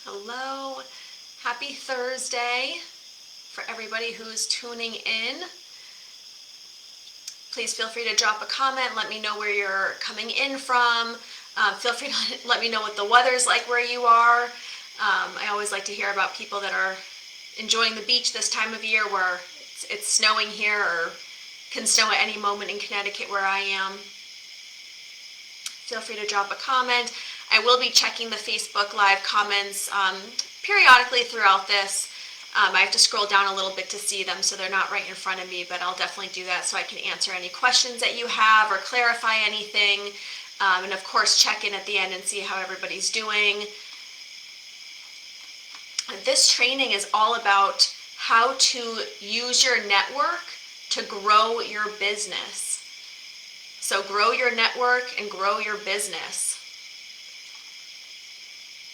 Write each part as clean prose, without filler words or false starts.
Hello, happy Thursday for everybody who's tuning in. Please feel free to drop a comment, let me know where you're coming in from. Feel free to let me know what the weather's like where you are. I always like to hear about people that are enjoying the beach this time of year where it's snowing here or can snow at any moment in Connecticut where I am. Feel free to drop a comment. I will be checking the Facebook Live comments periodically throughout this. I have to scroll down a little bit to see them, so they're not right in front of me, but I'll definitely do that so I can answer any questions that you have or clarify anything. And of course, check in at the end and see how everybody's doing. This training is all about how to use your network to grow your business. So grow your network and grow your business.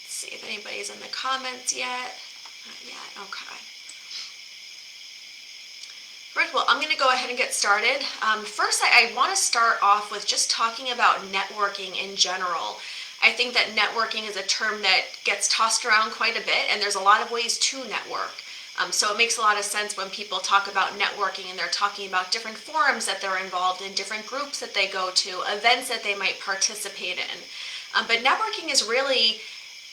Let's see if anybody's in the comments yet. Not yet, okay. Right, well, I'm going to go ahead and get started. First, I want to start off with just talking about networking in general. I think that networking is a term that gets tossed around quite a bit, and there's a lot of ways to network. So it makes a lot of sense when people talk about networking and they're talking about different forums that they're involved in, different groups that they go to, events that they might participate in. But networking is really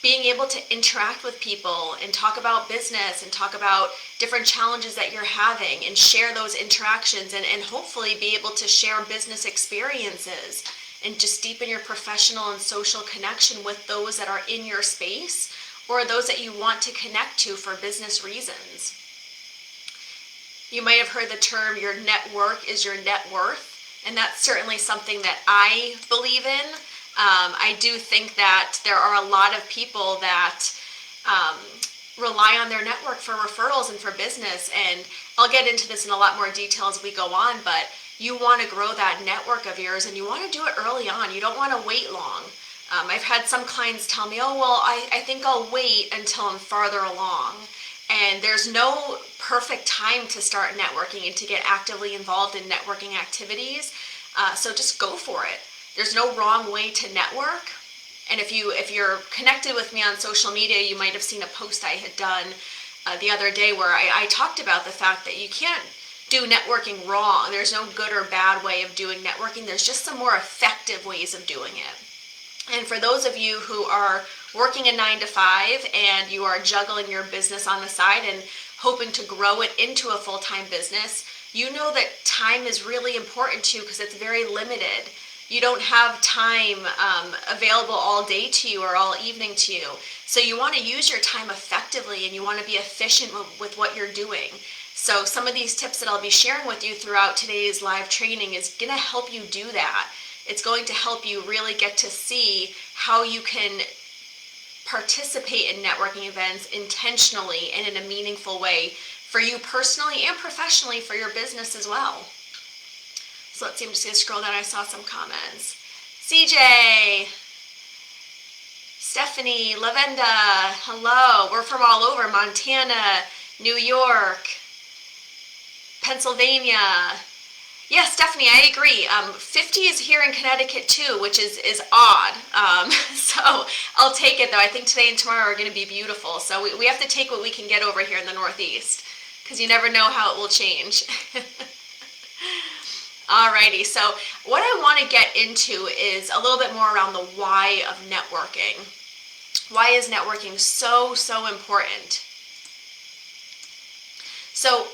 being able to interact with people and talk about business and talk about different challenges that you're having and share those interactions and hopefully be able to share business experiences and just deepen your professional and social connection with those that are in your space or those that you want to connect to for business reasons. You might have heard the term, your network is your net worth, and that's certainly something that I believe in. I do think that there are a lot of people that rely on their network for referrals and for business, and I'll get into this in a lot more detail as we go on, but you want to grow that network of yours and you want to do it early on. You don't want to wait long. I've had some clients tell me, oh, well, I think I'll wait until I'm farther along. And there's no perfect time to start networking and to get actively involved in networking activities. So just go for it. There's no wrong way to network. And if you're connected with me on social media, you might have seen a post I had done the other day where I talked about the fact that you can't do networking wrong. There's no good or bad way of doing networking. There's just some more effective ways of doing it. And for those of you who are working a 9-to-5 and you are juggling your business on the side and hoping to grow it into a full-time business, you know that time is really important too because it's very limited. You don't have time available all day to you or all evening to you. So you want to use your time effectively and you want to be efficient with what you're doing. So some of these tips that I'll be sharing with you throughout today's live training is going to help you do that. It's going to help you really get to see how you can participate in networking events intentionally and in a meaningful way for you personally and professionally for your business as well. So let's see, I'm just going to scroll down. I saw some comments. CJ, Stephanie, Lavenda, hello. We're from all over, Montana, New York, Pennsylvania. Yeah, Stephanie, I agree. 50 is here in Connecticut too, which is odd. So I'll take it though. I think today and tomorrow are going to be beautiful. So we have to take what we can get over here in the Northeast because you never know how it will change. Alrighty, so what I want to get into is a little bit more around the why of networking. Why is networking so important? So,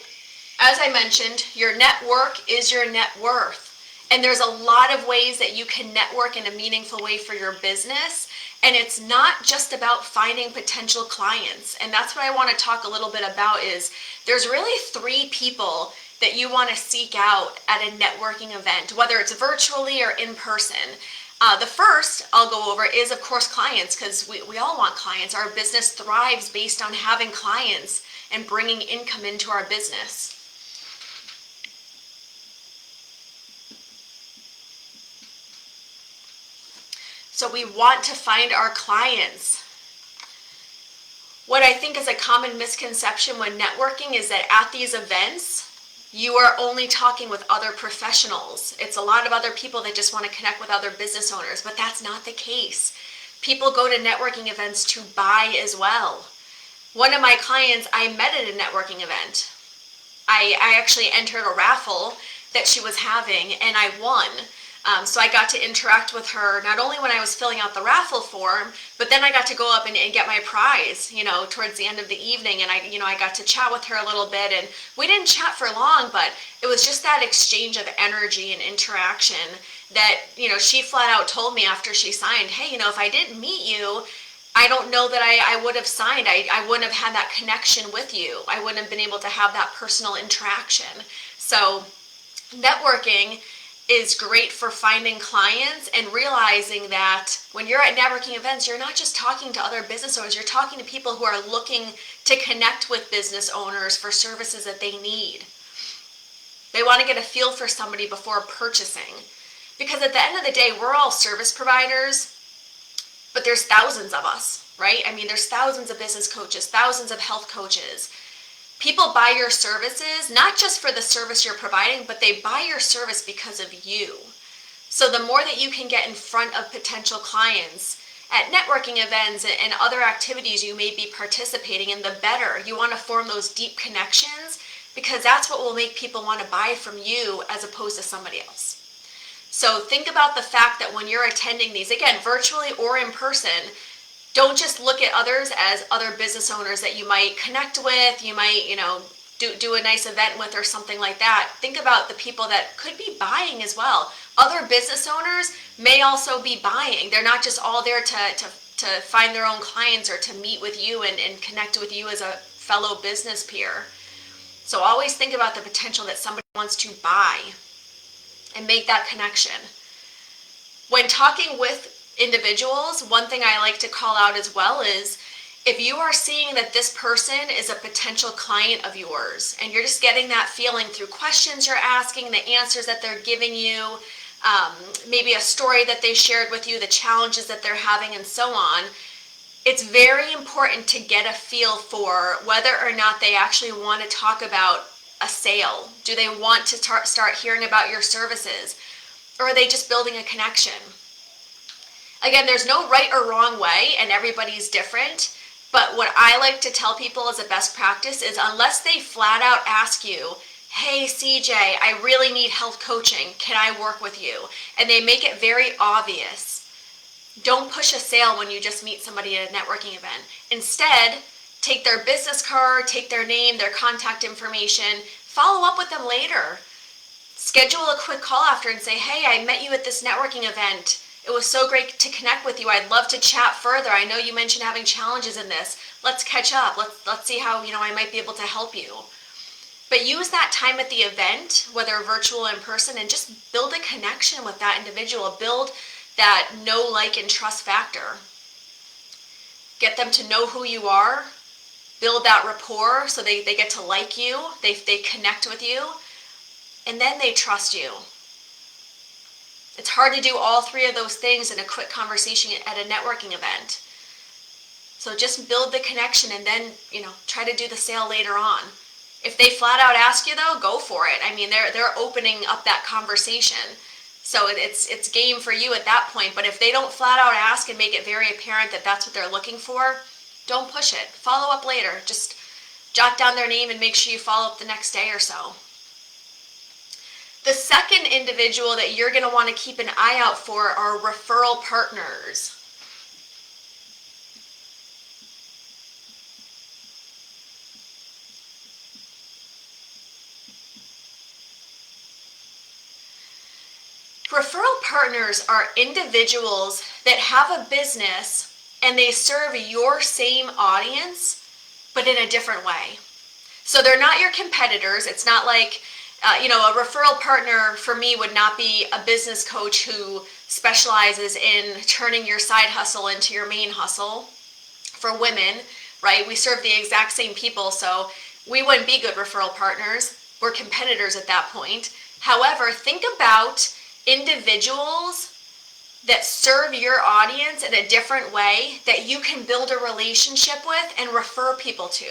as I mentioned, your network is your net worth. And there's a lot of ways that you can network in a meaningful way for your business. And it's not just about finding potential clients. And that's what I want to talk a little bit about is there's really 3 people that you want to seek out at a networking event, whether it's virtually or in person. The first I'll go over is, of course, clients, because we all want clients. Our business thrives based on having clients and bringing income into our business. So we want to find our clients. What I think is a common misconception when networking is that at these events, you are only talking with other professionals. It's a lot of other people that just want to connect with other business owners, but that's not the case. People go to networking events to buy as well. One of my clients I met at a networking event. I actually entered a raffle that she was having and I won. So I got to interact with her not only when I was filling out the raffle form, but then I got to go up and get my prize, towards the end of the evening. And I got to chat with her a little bit, and we didn't chat for long, but it was just that exchange of energy and interaction that, she flat out told me after she signed, hey, if I didn't meet you, I don't know that I would have signed. I wouldn't have had that connection with you. I wouldn't have been able to have that personal interaction. So networking is great for finding clients and realizing that when you're at networking events, you're not just talking to other business owners, you're talking to people who are looking to connect with business owners for services that they need. They want to get a feel for somebody before purchasing. Because at the end of the day, we're all service providers, but there's thousands of us, right? I mean, there's thousands of business coaches, thousands of health coaches. People buy your services, not just for the service you're providing, but they buy your service because of you. So the more that you can get in front of potential clients at networking events and other activities you may be participating in, the better. You want to form those deep connections because that's what will make people want to buy from you as opposed to somebody else. So think about the fact that when you're attending these, again, virtually or in person, don't just look at others as other business owners that you might connect with, you might, do a nice event with or something like that. Think about the people that could be buying as well. Other business owners may also be buying. They're not just all there to find their own clients or to meet with you and connect with you as a fellow business peer. So always think about the potential that somebody wants to buy and make that connection. When talking with individuals, one thing I like to call out as well is if you are seeing that this person is a potential client of yours and you're just getting that feeling through questions you're asking, the answers that they're giving you, maybe a story that they shared with you, the challenges that they're having and so on, it's very important to get a feel for whether or not they actually want to talk about a sale. Do they want to start hearing about your services? Or are they just building a connection? Again, there's no right or wrong way, and everybody's different. But what I like to tell people as a best practice is unless they flat out ask you, hey, CJ, I really need health coaching. Can I work with you? And they make it very obvious. Don't push a sale when you just meet somebody at a networking event. Instead, take their business card, take their name, their contact information, follow up with them later. Schedule a quick call after and say, hey, I met you at this networking event. It was so great to connect with you. I'd love to chat further. I know you mentioned having challenges in this. Let's catch up. Let's see how, I might be able to help you. But use that time at the event, whether virtual or in person, and just build a connection with that individual. Build that know, like, and trust factor. Get them to know who you are. Build that rapport so they get to like you. They connect with you. And then they trust you. It's hard to do all three of those things in a quick conversation at a networking event. So just build the connection and then, try to do the sale later on. If they flat out ask you though, go for it. I mean, they're opening up that conversation. So it's game for you at that point. But if they don't flat out ask and make it very apparent that that's what they're looking for, don't push it. Follow up later. Just jot down their name and make sure you follow up the next day or so. The second individual that you're going to want to keep an eye out for are referral partners. Referral partners are individuals that have a business and they serve your same audience, but in a different way. So they're not your competitors. It's not like a referral partner for me would not be a business coach who specializes in turning your side hustle into your main hustle. For women, right? We serve the exact same people, so we wouldn't be good referral partners. We're competitors at that point. However, think about individuals that serve your audience in a different way that you can build a relationship with and refer people to.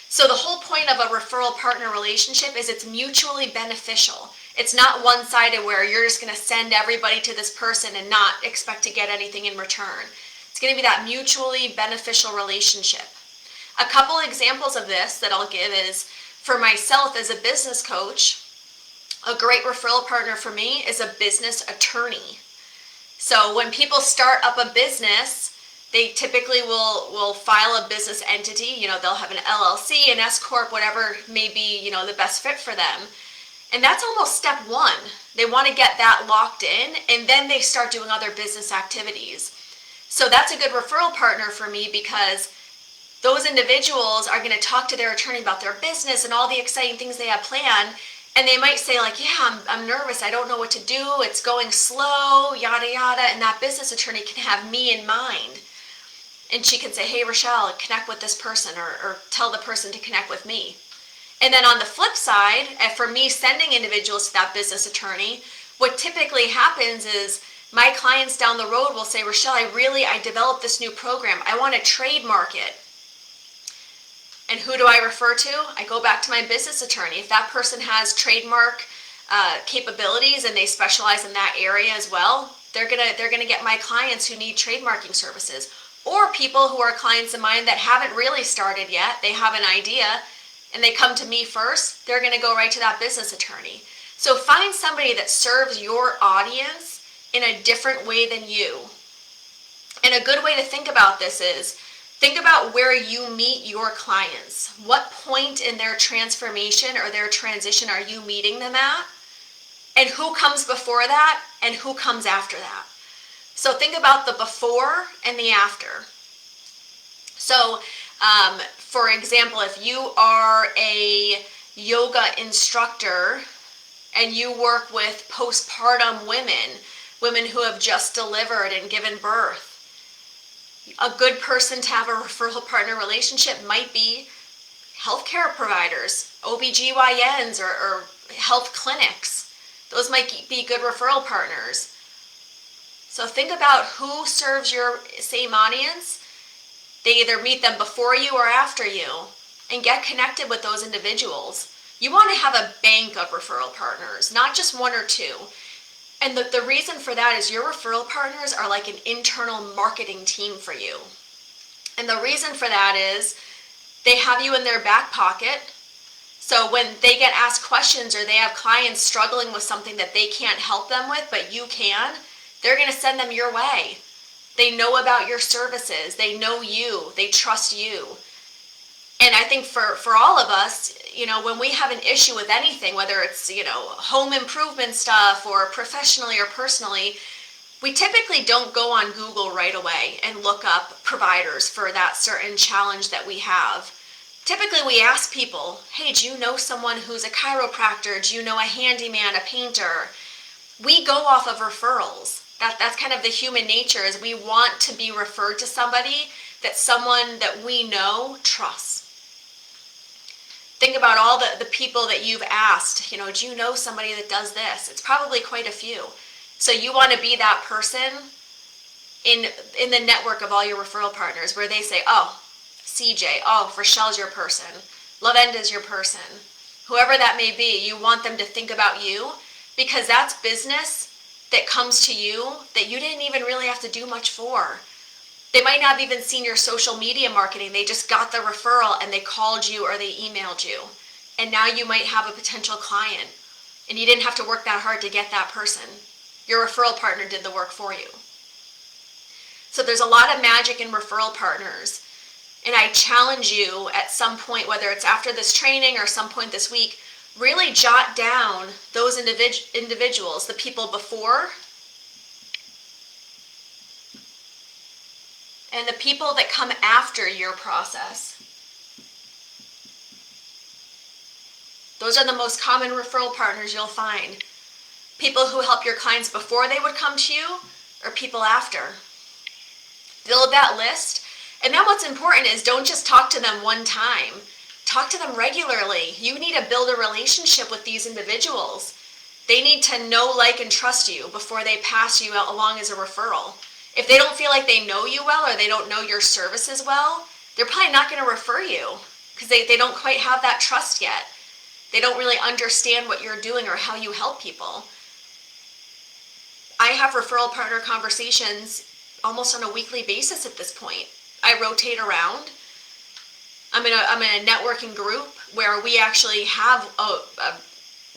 So the whole point of a referral partner relationship is it's mutually beneficial. It's not one-sided where you're just going to send everybody to this person and not expect to get anything in return. It's going to be that mutually beneficial relationship. A couple examples of this that I'll give is, for myself as a business coach, a great referral partner for me is a business attorney. So when people start up a business, they typically will file a business entity. They'll have an LLC, an S Corp, whatever may be, the best fit for them. And that's almost step one. They want to get that locked in, and then they start doing other business activities. So that's a good referral partner for me, because those individuals are going to talk to their attorney about their business and all the exciting things they have planned. And they might say like, yeah, I'm nervous. I don't know what to do. It's going slow, yada, yada. And that business attorney can have me in mind. And she can say, hey, Rochelle, connect with this person, or tell the person to connect with me. And then on the flip side, for me sending individuals to that business attorney, what typically happens is my clients down the road will say, Rochelle, I developed this new program. I want to trademark it. And who do I refer to? I go back to my business attorney. If that person has trademark capabilities and they specialize in that area as well, they're gonna get my clients who need trademarking services, or people who are clients of mine that haven't really started yet. They have an idea and they come to me first. They're gonna go right to that business attorney. So find somebody that serves your audience in a different way than you. And a good way to think about this is, think about where you meet your clients. What point in their transformation or their transition are you meeting them at? And who comes before that and who comes after that? So think about the before and the after. So for example, if you are a yoga instructor and you work with postpartum women who have just delivered and given birth, a good person to have a referral partner relationship might be healthcare providers, OBGYNs, or health clinics. Those might be good referral partners. So think about who serves your same audience. They either meet them before you or after you, and get connected with those individuals. You want to have a bank of referral partners, not just one or two. And the reason for that is your referral partners are like an internal marketing team for you. And the reason for that is they have you in their back pocket. So when they get asked questions, or they have clients struggling with something that they can't help them with, but you can, they're going to send them your way. They know about your services. They know you. They trust you. And I think for all of us, when we have an issue with anything, whether it's, home improvement stuff or professionally or personally, we typically don't go on Google right away and look up providers for that certain challenge that we have. Typically we ask people, hey, do you know someone who's a chiropractor? Do you know a handyman, a painter? We go off of referrals. That's kind of the human nature, is we want to be referred to somebody that someone that we know trusts. Think about all the people that you've asked, do you know somebody that does this? It's probably quite a few. So you want to be that person in the network of all your referral partners, where they say, oh, CJ, oh, Rochelle's your person, Lavenda's your person, whoever that may be. You want them to think about you, because that's business that comes to you that you didn't even really have to do much for. They might not have even seen your social media marketing. They just got the referral and they called you or they emailed you. And now you might have a potential client, and you didn't have to work that hard to get that person. Your referral partner did the work for you. So there's a lot of magic in referral partners. And I challenge you at some point, whether it's after this training or some point this week, really jot down those individuals, the people before and the people that come after your process. Those are the most common referral partners you'll find. People who help your clients before they would come to you, or people after. Build that list. And then what's important is, don't just talk to them one time. Talk to them regularly. You need to build a relationship with these individuals. They need to know, like, and trust you before they pass you along as a referral. If they don't feel like they know you well, or they don't know your services well, they're probably not going to refer you, because they don't quite have that trust yet. They don't really understand what you're doing or how you help people. I have referral partner conversations almost on a weekly basis at this point. I rotate around. I'm in a networking group where we actually have a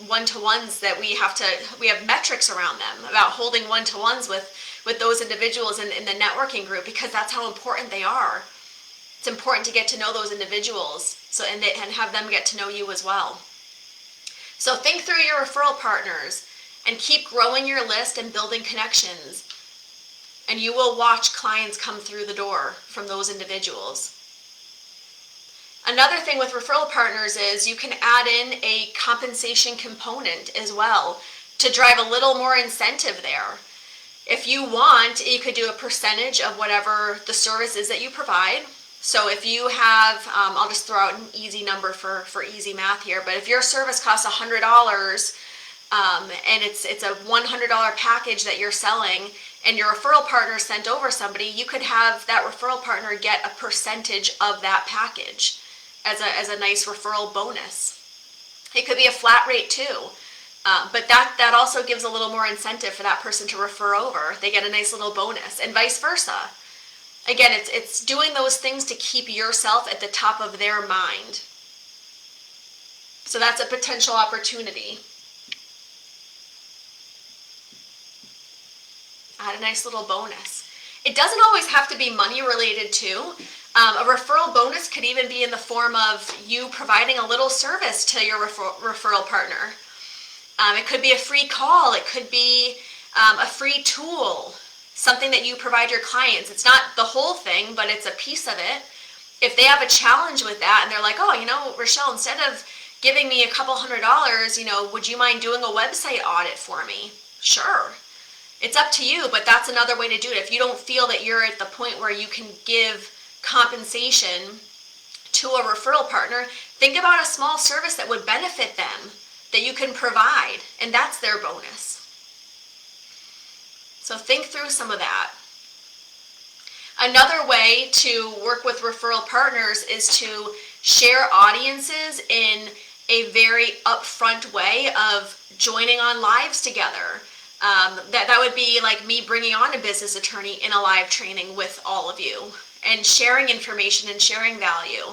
one-to-ones that we have metrics around them about holding one-to-ones with those individuals in the networking group, because that's how important they are. It's important to get to know those individuals and have them get to know you as well. So think through your referral partners and keep growing your list and building connections. And you will watch clients come through the door from those individuals. Another thing with referral partners is you can add in a compensation component as well to drive a little more incentive there. If you want, you could do a percentage of whatever the service is that you provide. So if you have, I'll just throw out an easy number for easy math here, but if your service costs $100 and it's a $100 package that you're selling, and your referral partner sent over somebody, you could have that referral partner get a percentage of that package as a nice referral bonus. It could be a flat rate too, but that also gives a little more incentive for that person to refer over. They get a nice little bonus, and vice versa. Again, it's doing those things to keep yourself at the top of their mind. So that's a potential opportunity. Add a nice little bonus. It doesn't always have to be money related too. A referral bonus could even be in the form of you providing a little service to your referral partner. It could be a free call. It could be a free tool, something that you provide your clients. It's not the whole thing, but it's a piece of it. If they have a challenge with that and they're like, oh, Rochelle, instead of giving me a couple $100, would you mind doing a website audit for me? Sure. It's up to you, but that's another way to do it. If you don't feel that you're at the point where you can give compensation to a referral partner, think about a small service that would benefit them that you can provide, and that's their bonus. So think through some of that. Another way to work with referral partners is to share audiences in a very upfront way of joining on lives together. That would be like me bringing on a business attorney in a live training with all of you and sharing information and sharing value.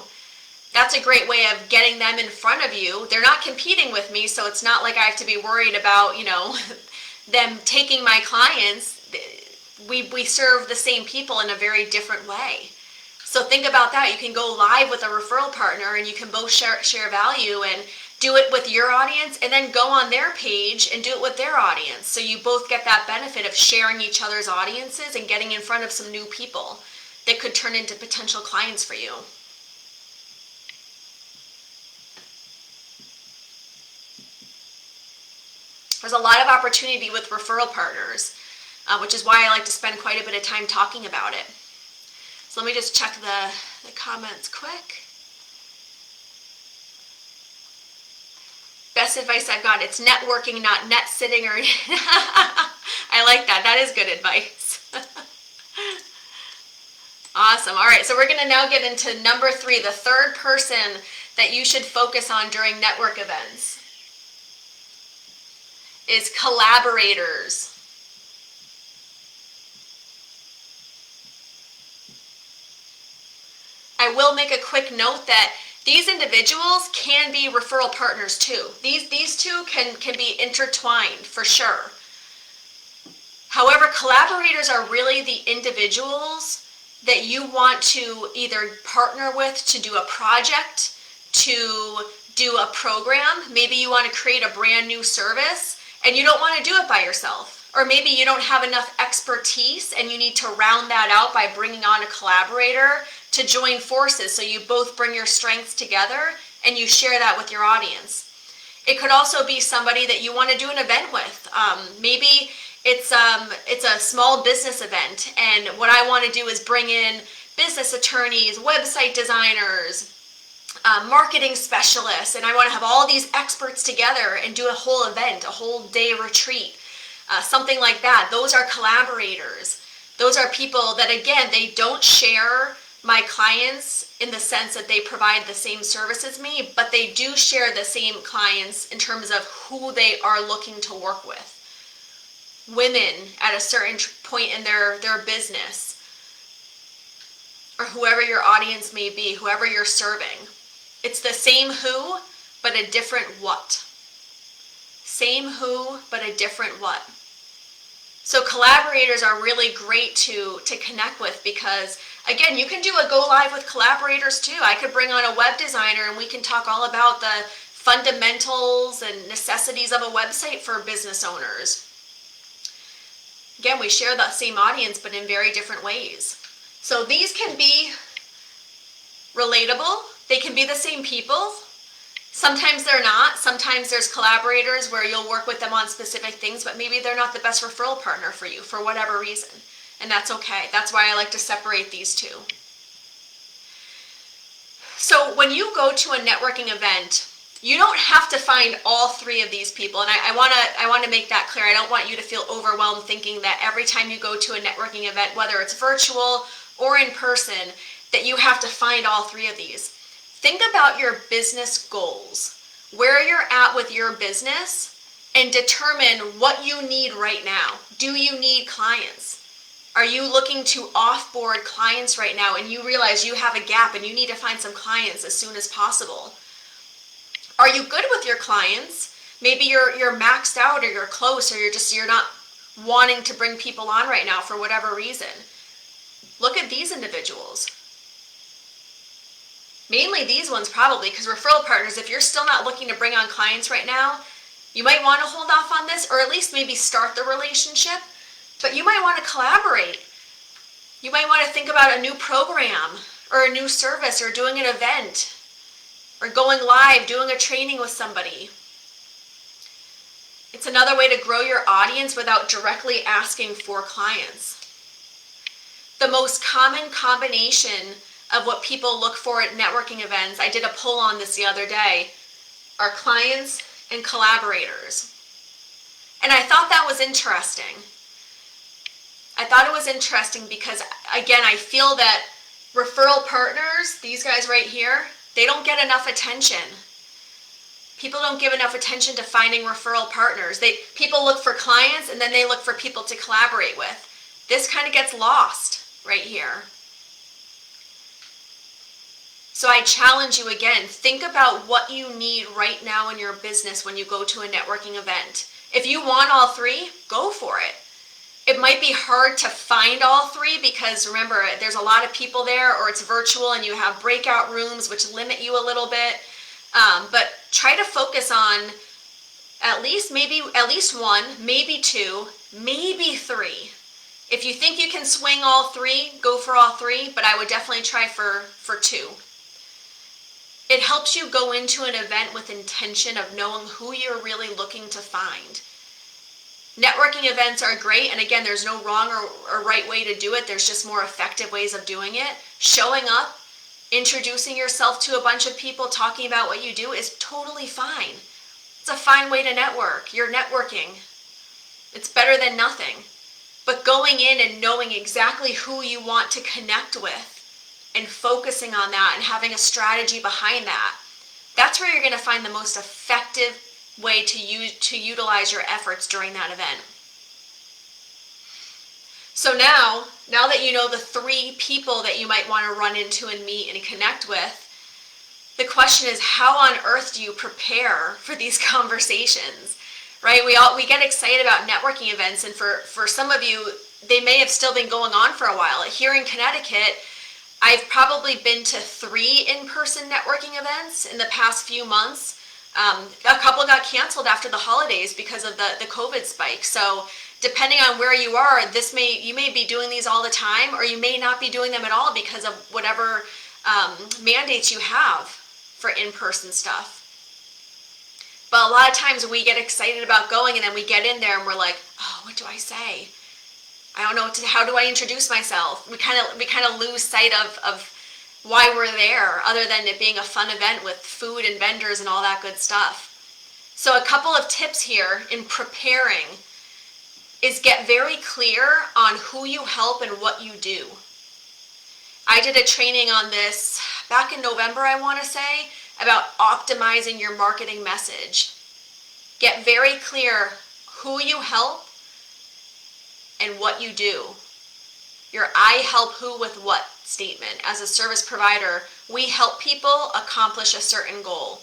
That's a great way of getting them in front of you. They're not competing with me, so it's not like I have to be worried about, them taking my clients. We serve the same people in a very different way. So think about that. You can go live with a referral partner and you can both share value and do it with your audience, and then go on their page and do it with their audience. So you both get that benefit of sharing each other's audiences and getting in front of some new people that could turn into potential clients for you. There's a lot of opportunity with referral partners, which is why I like to spend quite a bit of time talking about it. So let me just check the comments quick. Best advice I've got, it's networking, not net sitting or I like that. That is good advice. Awesome. All right, so we're going to now get into number 3, the third person that you should focus on during network events is collaborators. I will make a quick note that these individuals can be referral partners too. These two can be intertwined for sure. However, collaborators are really the individuals that you want to either partner with to do a project, to do a program. Maybe you want to create a brand new service and you don't want to do it by yourself. Or maybe you don't have enough expertise and you need to round that out by bringing on a collaborator to join forces, so you both bring your strengths together and you share that with your audience. It could also be somebody that you want to do an event with. Maybe it's a small business event, and what I want to do is bring in business attorneys, website designers, marketing specialists, and I want to have all these experts together and do a whole event, a whole day retreat, something like that. Those are collaborators. Those are people that, again, they don't share my clients in the sense that they provide the same service as me, but they do share the same clients in terms of who they are looking to work with. Women at a certain point in their business or whoever your audience may be, whoever you're serving. It's the same who, but a different what. Same who, but a different what. So collaborators are really great to connect with because, again, you can do a go live with collaborators too. I could bring on a web designer and we can talk all about the fundamentals and necessities of a website for business owners. Again, we share that same audience, but in very different ways. So these can be relatable. They can be the same people. Sometimes they're not. Sometimes there's collaborators where you'll work with them on specific things, but maybe they're not the best referral partner for you for whatever reason. And that's okay. That's why I like to separate these two. So when you go to a networking event, you don't have to find all three of these people. And I want to make that clear. I don't want you to feel overwhelmed thinking that every time you go to a networking event, whether it's virtual or in person, that you have to find all three of these. Think about your business goals, where you're at with your business, and determine what you need right now. Do you need clients? Are you looking to offboard clients right now and you realize you have a gap and you need to find some clients as soon as possible? Are you good with your clients? Maybe you're maxed out or you're close or you're not wanting to bring people on right now for whatever reason. Look at these individuals. Mainly these ones probably, because referral partners, if you're still not looking to bring on clients right now, you might want to hold off on this or at least maybe start the relationship, but you might want to collaborate. You might want to think about a new program or a new service or doing an event or going live, doing a training with somebody. It's another way to grow your audience without directly asking for clients. The most common combination of what people look for at networking events, I did a poll on this the other day, are clients and collaborators. And I thought that was interesting. I thought it was interesting because, again, I feel that referral partners, these guys right here, they don't get enough attention. People don't give enough attention to finding referral partners. People look for clients and then they look for people to collaborate with. This kind of gets lost right here. So I challenge you again, think about what you need right now in your business when you go to a networking event. If you want all three, go for it. It might be hard to find all three because remember, there's a lot of people there or it's virtual and you have breakout rooms which limit you a little bit. But try to focus on at least one, maybe two, maybe three. If you think you can swing all three, go for all three, but I would definitely try for two. It helps you go into an event with intention of knowing who you're really looking to find. Networking events are great, and again, there's no wrong or right way to do it. There's just more effective ways of doing it. Showing up, introducing yourself to a bunch of people, talking about what you do is totally fine. It's a fine way to network. You're networking. It's better than nothing. But going in and knowing exactly who you want to connect with and focusing on that and having a strategy behind that, that's where you're going to find the most effective way to utilize your efforts during that event. So now that you know the three people that you might want to run into and meet and connect with, the question is, how on earth do you prepare for these conversations, right? We get excited about networking events, and for some of you, they may have still been going on for a while. Here in Connecticut, I've probably been to 3 in-person networking events in the past few months. A couple got canceled after the holidays because of the COVID spike. So depending on where you are, you may be doing these all the time, or you may not be doing them at all because of whatever mandates you have for in-person stuff. But a lot of times we get excited about going, and then we get in there and we're like, oh, what do I say? I don't know how do I introduce myself? We kind of lose sight of why we're there, other than it being a fun event with food and vendors and all that good stuff. So a couple of tips here in preparing is get very clear on who you help and what you do. I did a training on this back in November, I want to say, about optimizing your marketing message. Get very clear who you help and what you do. your I help who with what statement. As a service provider, we help people accomplish a certain goal.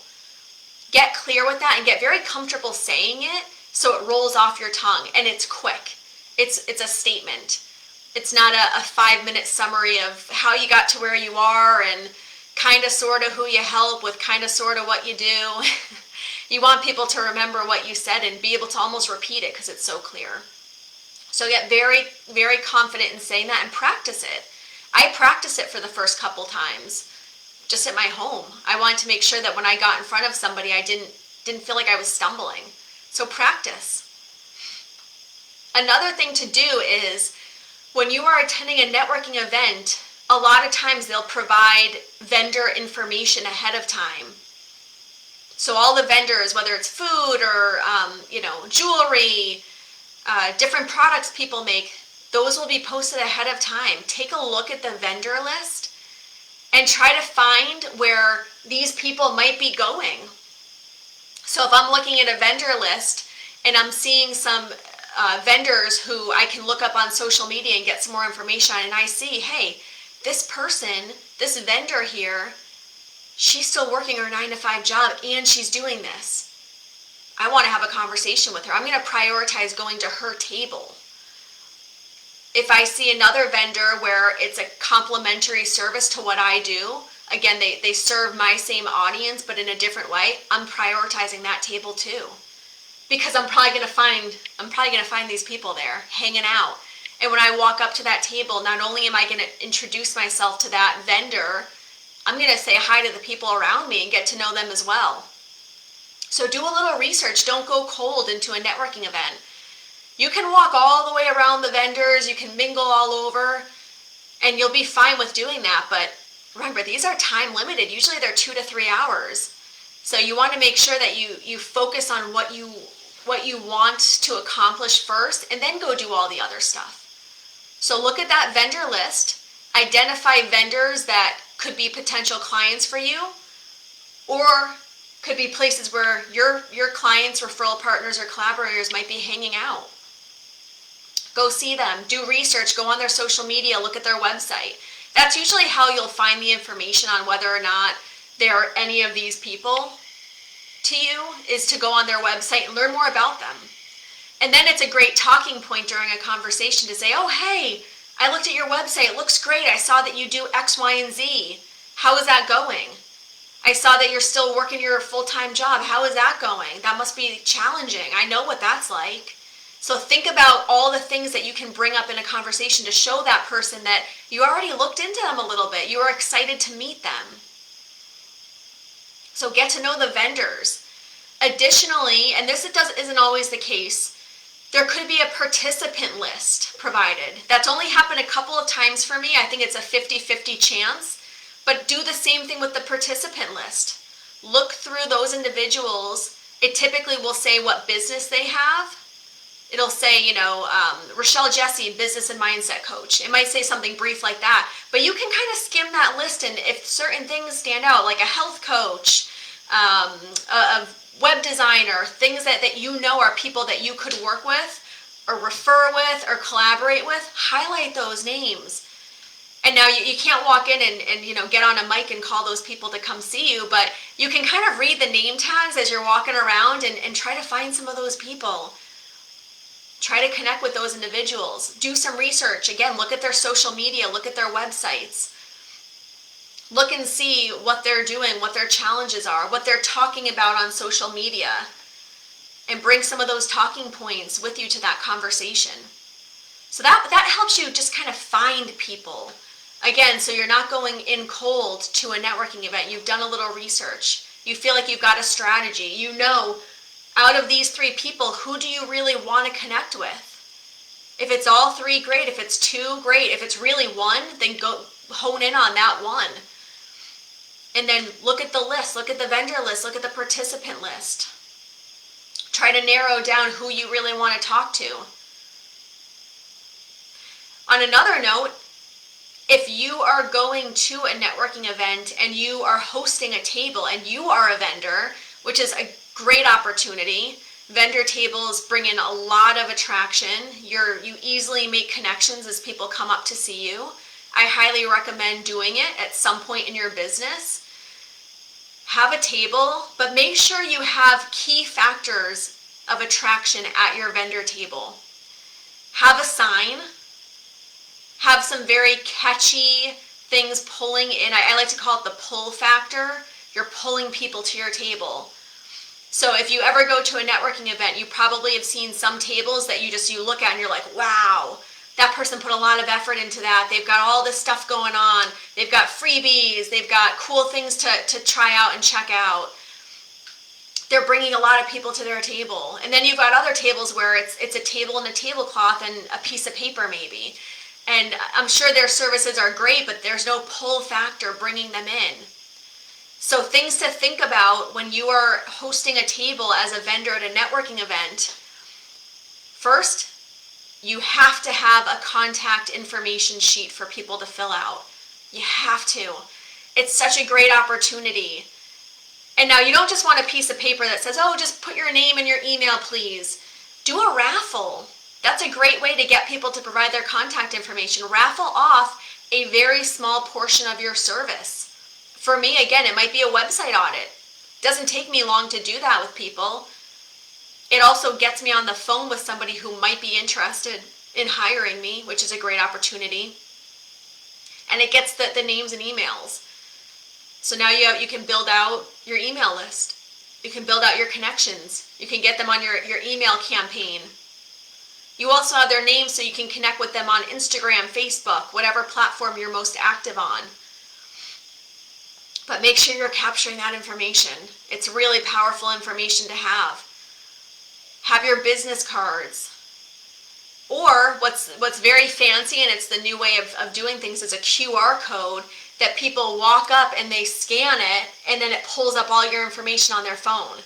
Get clear with that and get very comfortable saying it so it rolls off your tongue and it's quick. It's a statement. It's not a 5-minute summary of how you got to where you are and kind of sort of who you help with kind of sort of what you do. You want people to remember what you said and be able to almost repeat it because it's so clear. So get very, very confident in saying that and practice it. I practiced it for the first couple times just at my home. I wanted to make sure that when I got in front of somebody, I didn't feel like I was stumbling. So practice. Another thing to do is when you are attending a networking event, a lot of times they'll provide vendor information ahead of time. So all the vendors, whether it's food or jewelry, different products people make, those will be posted ahead of time. Take a look at the vendor list and try to find where these people might be going. So if I'm looking at a vendor list and I'm seeing some vendors who I can look up on social media and get some more information on, and I see, hey, this person, this vendor here, she's still working her 9-to-5 job and she's doing this. I want to have a conversation with her. I'm going to prioritize going to her table. If I see another vendor where it's a complimentary service to what I do, again, they serve my same audience but in a different way, I'm prioritizing that table too. Because I'm probably going to find these people there hanging out. And when I walk up to that table, not only am I going to introduce myself to that vendor, I'm going to say hi to the people around me and get to know them as well. So do a little research. Don't go cold into a networking event. You can walk all the way around the vendors, you can mingle all over, and you'll be fine with doing that. But remember, these are time limited. Usually they're 2 to 3 hours. So you want to make sure that you focus on what you want to accomplish first, and then go do all the other stuff. So look at that vendor list, identify vendors that could be potential clients for you, or could be places where your clients, referral partners, or collaborators might be hanging out. Go see them, do research, go on their social media, look at their website. That's usually how you'll find the information on whether or not there are any of these people to you, is to go on their website and learn more about them. And then it's a great talking point during a conversation to say, oh, hey, I looked at your website. It looks great. I saw that you do X, Y, and Z. How is that going? I saw that you're still working your full-time job. How is that going? That must be challenging. I know what that's like. So think about all the things that you can bring up in a conversation to show that person that you already looked into them a little bit. You are excited to meet them. So get to know the vendors. Additionally, and this isn't always the case, there could be a participant list provided. That's only happened a couple of times for me. I think it's a 50-50 chance. But do the same thing with the participant list. Look through those individuals. It typically will say what business they have. It'll say, Rochelle Jesse, business and mindset coach. It might say something brief like that. But you can kind of skim that list, and if certain things stand out, like a health coach, a web designer, things that you know are people that you could work with or refer with or collaborate with, highlight those names. And now you can't walk in and get on a mic and call those people to come see you, but you can kind of read the name tags as you're walking around and try to find some of those people. Try to connect with those individuals. Do some research. Again, look at their social media, look at their websites. Look and see what they're doing, what their challenges are, what they're talking about on social media, and bring some of those talking points with you to that conversation. So that helps you just kind of find people. Again, so you're not going in cold to a networking event. You've done a little research. You feel like you've got a strategy. You know, out of these 3 people, who do you really want to connect with? If it's all 3, great. If it's 2, great. If it's really 1, then go hone in on that 1. And then look at the list. Look at the vendor list. Look at the participant list. Try to narrow down who you really want to talk to. On another note, if you are going to a networking event and you are hosting a table and you are a vendor, which is a great opportunity, Vendor tables bring in a lot of attraction. You easily make connections as people come up to see you. I highly recommend doing it at some point in your business. Have a table, but make sure you have key factors of attraction at your vendor table. Have a sign. Have some very catchy things pulling in. I like to call it the pull factor. You're pulling people to your table. So if you ever go to a networking event, you probably have seen some tables that you look at and you're like, wow, that person put a lot of effort into that. They've got all this stuff going on. They've got freebies. They've got cool things to try out and check out. They're bringing a lot of people to their table. And then you've got other tables where it's a table and a tablecloth and a piece of paper maybe. And I'm sure their services are great, but there's no pull factor bringing them in. So things to think about when you are hosting a table as a vendor at a networking event. First, you have to have a contact information sheet for people to fill out. You have to. It's such a great opportunity. And now you don't just want a piece of paper that says, oh, just put your name and your email, please. Do a raffle. That's a great way to get people to provide their contact information. Raffle off a very small portion of your service. For me, again, it might be a website audit. It doesn't take me long to do that with people. It also gets me on the phone with somebody who might be interested in hiring me, which is a great opportunity. And it gets the names and emails. So now you can build out your email list. You can build out your connections. You can get them on your email campaign. You also have their names so you can connect with them on Instagram, Facebook, whatever platform you're most active on. But make sure you're capturing that information. It's really powerful information to have. Have your business cards. Or what's very fancy, and it's the new way of doing things, is a QR code that people walk up and they scan it, and then it pulls up all your information on their phone.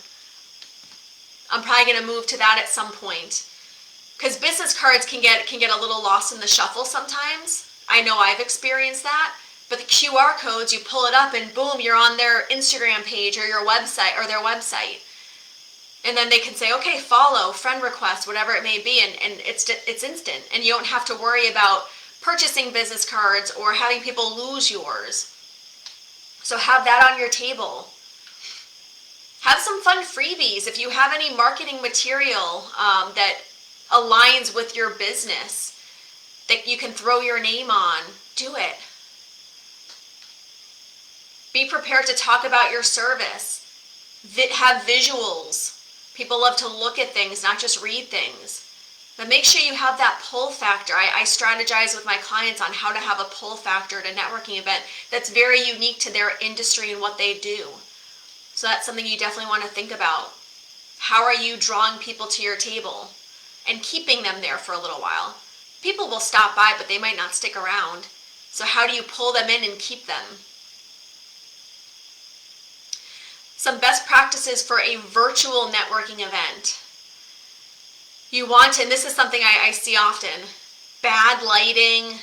I'm probably going to move to that at some point. Because business cards can get a little lost in the shuffle sometimes. I know I've experienced that. But the QR codes, you pull it up and boom, you're on their Instagram page or your website or their website. And then they can say, okay, follow, friend request, whatever it may be, and it's instant. And you don't have to worry about purchasing business cards or having people lose yours. So have that on your table. Have some fun freebies. If you have any marketing material that aligns with your business that you can throw your name on, do it. Be prepared to talk about your service. Have visuals. People love to look at things, not just read things. But make sure you have that pull factor. I strategize with my clients on how to have a pull factor at a networking event that's very unique to their industry and what they do. So that's something you definitely want to think about. How are you drawing people to your table and keeping them there for a little while? People will stop by, but they might not stick around. So how do you pull them in and keep them? Some best practices for a virtual networking event. You want, and this is something I see often, bad lighting,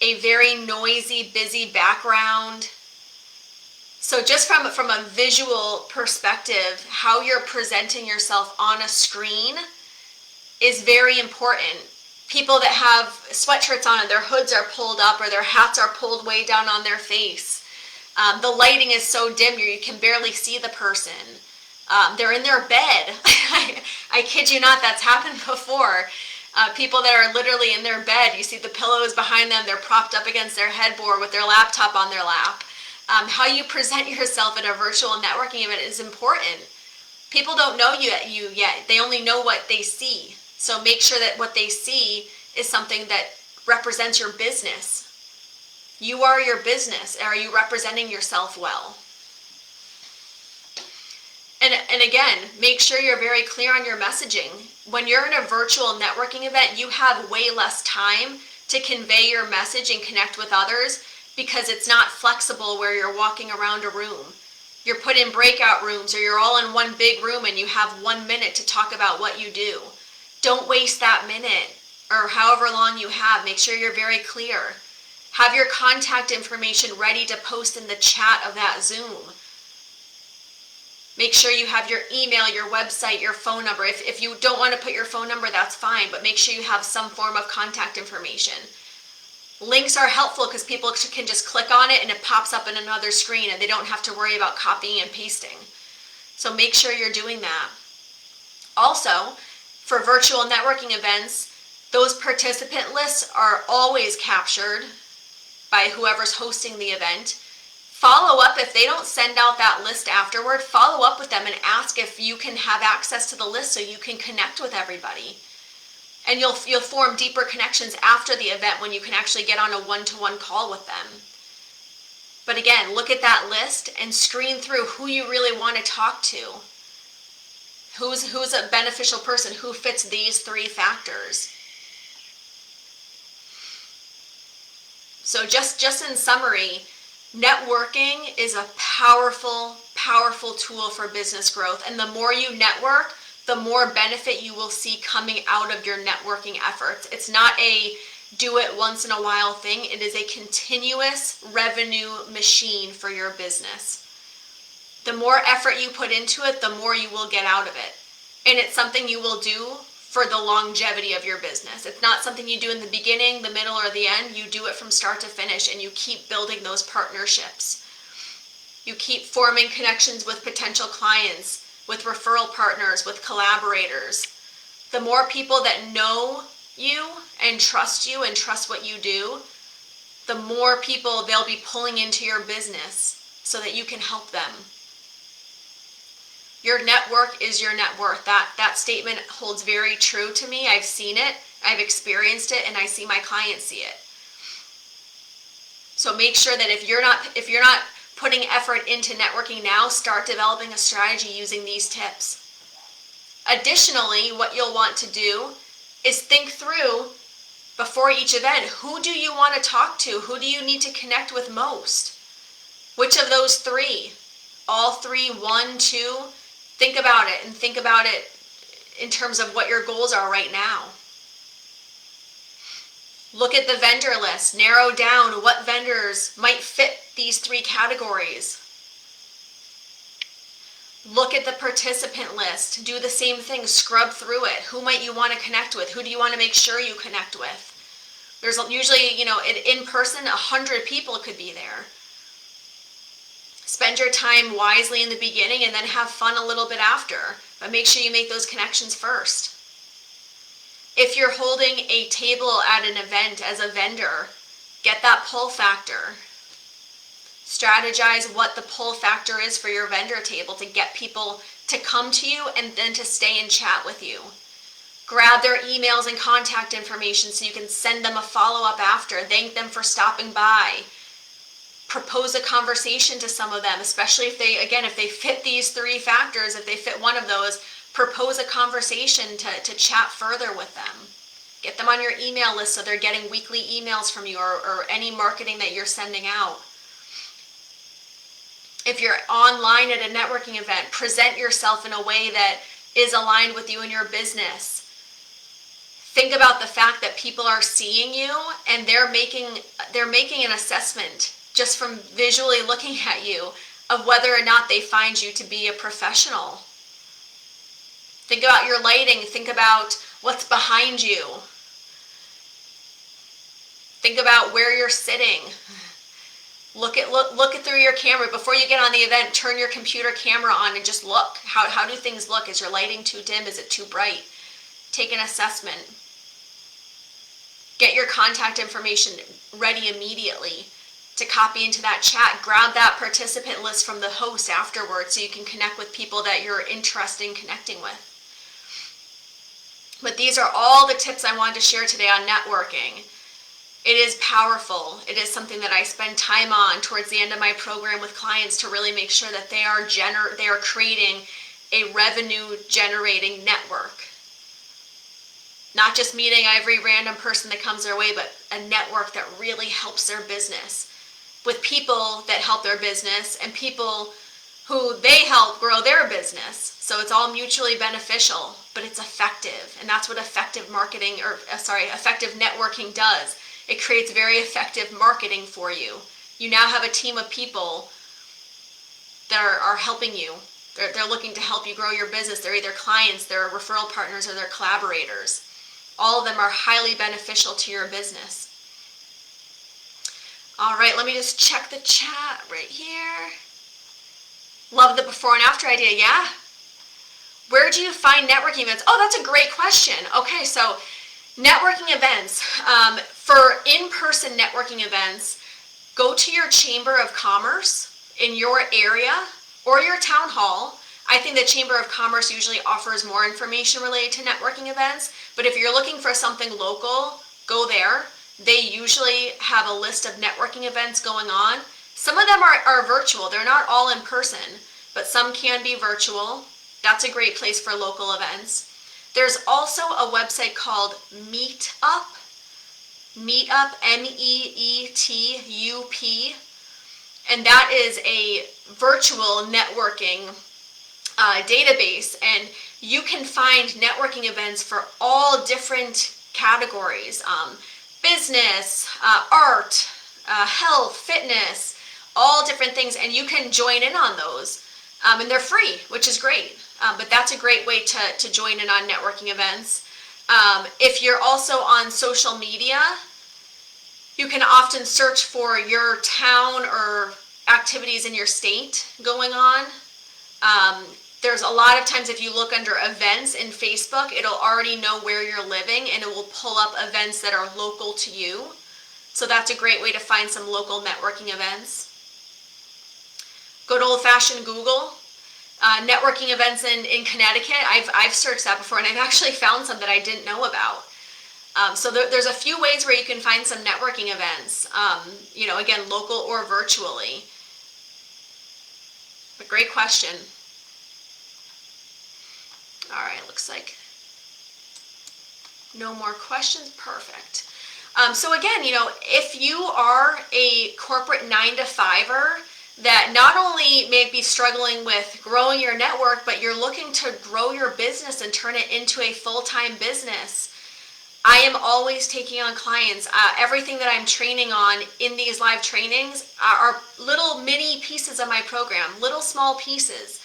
a very noisy, busy background. So just from a visual perspective, how you're presenting yourself on a screen is very important. People that have sweatshirts on and their hoods are pulled up or their hats are pulled way down on their face. The lighting is so dim you can barely see the person. They're in their bed. I kid you not, that's happened before. People that are literally in their bed, you see the pillows behind them, they're propped up against their headboard with their laptop on their lap. How you present yourself at a virtual networking event is important. People don't know you yet. They only know what they see. So make sure that what they see is something that represents your business. You are your business. Are you representing yourself well? And again, make sure you're very clear on your messaging. When you're in a virtual networking event, you have way less time to convey your message and connect with others because it's not flexible where you're walking around a room. You're put in breakout rooms or you're all in one big room and you have 1 minute to talk about what you do. Don't waste that minute or however long you have. Make sure you're very clear. Have your contact information ready to post in the chat of that Zoom. Make sure you have your email, your website, your phone number. If you don't want to put your phone number, that's fine, but make sure you have some form of contact information. Links are helpful because people can just click on it and it pops up in another screen and they don't have to worry about copying and pasting. So make sure you're doing that. Also, for virtual networking events, those participant lists are always captured by whoever's hosting the event. Follow up if they don't send out that list afterward. Follow up with them and ask if you can have access to the list so you can connect with everybody. And you'll form deeper connections after the event when you can actually get on a one-to-one call with them. But again, look at that list and screen through who you really want to talk to. Who's a beneficial person? Who fits these 3 factors? So just in summary, networking is a powerful, powerful tool for business growth. And the more you network, the more benefit you will see coming out of your networking efforts. It's not a do it once in a while thing. It is a continuous revenue machine for your business. The more effort you put into it, the more you will get out of it. And it's something you will do for the longevity of your business. It's not something you do in the beginning, the middle, or the end. You do it from start to finish, and you keep building those partnerships. You keep forming connections with potential clients, with referral partners, with collaborators. The more people that know you and trust what you do, the more people they'll be pulling into your business so that you can help them. Your network is your net worth. That statement holds very true to me. I've seen it, I've experienced it, and I see my clients see it. So make sure that if you're not putting effort into networking now, start developing a strategy using these tips. Additionally, what you'll want to do is think through before each event, who do you want to talk to? Who do you need to connect with most? Which of those 3? All 3, 1, 2? Think about it, and think about it in terms of what your goals are right now. Look at the vendor list. Narrow down what vendors might fit these 3 categories. Look at the participant list. Do the same thing. Scrub through it. Who might you want to connect with? Who do you want to make sure you connect with? There's usually, in person, 100 people could be there. Spend your time wisely in the beginning and then have fun a little bit after. But make sure you make those connections first. If you're holding a table at an event as a vendor, get that pull factor. Strategize what the pull factor is for your vendor table to get people to come to you and then to stay and chat with you. Grab their emails and contact information so you can send them a follow-up after. Thank them for stopping by. Propose a conversation to some of them, especially if they fit these 3 factors, if they fit one of those, propose a conversation to chat further with them. Get them on your email list so they're getting weekly emails from you or any marketing that you're sending out. If you're online at a networking event, present yourself in a way that is aligned with you and your business. Think about the fact that people are seeing you and they're making an assessment just from visually looking at you of whether or not they find you to be a professional. Think about your lighting. Think about what's behind you. Think about where you're sitting. Look through your camera. Before you get on the event, turn your computer camera on and just look. How do things look? Is your lighting too dim? Is it too bright? Take an assessment. Get your contact information ready immediately to copy into that chat. Grab that participant list from the host afterwards so you can connect with people that you're interested in connecting with. But these are all the tips I wanted to share today on networking. It is powerful. It is something that I spend time on towards the end of my program with clients to really make sure that they are creating a revenue generating network. Not just meeting every random person that comes their way, but a network that really helps their business, with people that help their business and people who they help grow their business. So it's all mutually beneficial, but it's effective. And that's what effective networking does. It creates very effective marketing for you. You now have a team of people that are helping you. They're looking to help you grow your business. They're either clients, they're referral partners, or they're collaborators. All of them are highly beneficial to your business. All right, let me just check the chat right here. Love the before and after idea, yeah? Where do you find networking events? Oh, that's a great question. Okay, so networking events. For in-person networking events, go to your Chamber of Commerce in your area or your town hall. I think the Chamber of Commerce usually offers more information related to networking events, but if you're looking for something local, go there. They usually have a list of networking events going on. Some of them are virtual. They're not all in person, but some can be virtual. That's a great place for local events. There's also a website called Meetup, Meetup, and that is a virtual networking database, and you can find networking events for all different categories, business, art, health, fitness, all different things, and you can join in on those, and they're free, which is great. But that's a great way to join in on networking events. If you're also on social media, you can often search for your town or activities in your state going on. There's a lot of times if you look under events in Facebook, it'll already know where you're living and it will pull up events that are local to you. So that's a great way to find some local networking events. Go to old-fashioned Google. Networking events in Connecticut, I've searched that before and I've actually found some that I didn't know about. So there's a few ways where you can find some networking events, again, local or virtually. But great question. All right, looks like no more questions. Perfect. So again, if you are a corporate 9-to-5er that not only may be struggling with growing your network, but you're looking to grow your business and turn it into a full-time business, I am always taking on clients. Everything that I'm training on in these live trainings are little mini pieces of my program, little small pieces.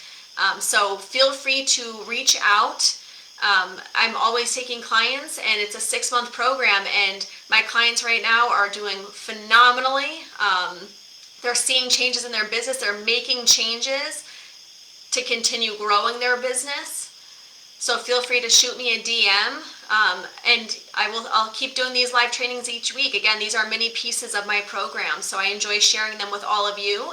So feel free to reach out. I'm always taking clients, and it's a 6-month program, and my clients right now are doing phenomenally. They're seeing changes in their business. They're making changes to continue growing their business. So feel free to shoot me a DM, and I'll keep doing these live trainings each week. Again, these are many pieces of my program, so I enjoy sharing them with all of you.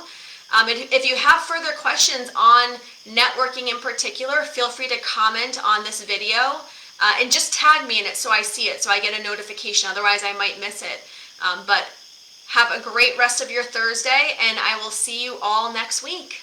If you have further questions on networking in particular, feel free to comment on this video and just tag me in it so I see it, so I get a notification. Otherwise, I might miss it. But have a great rest of your Thursday, and I will see you all next week.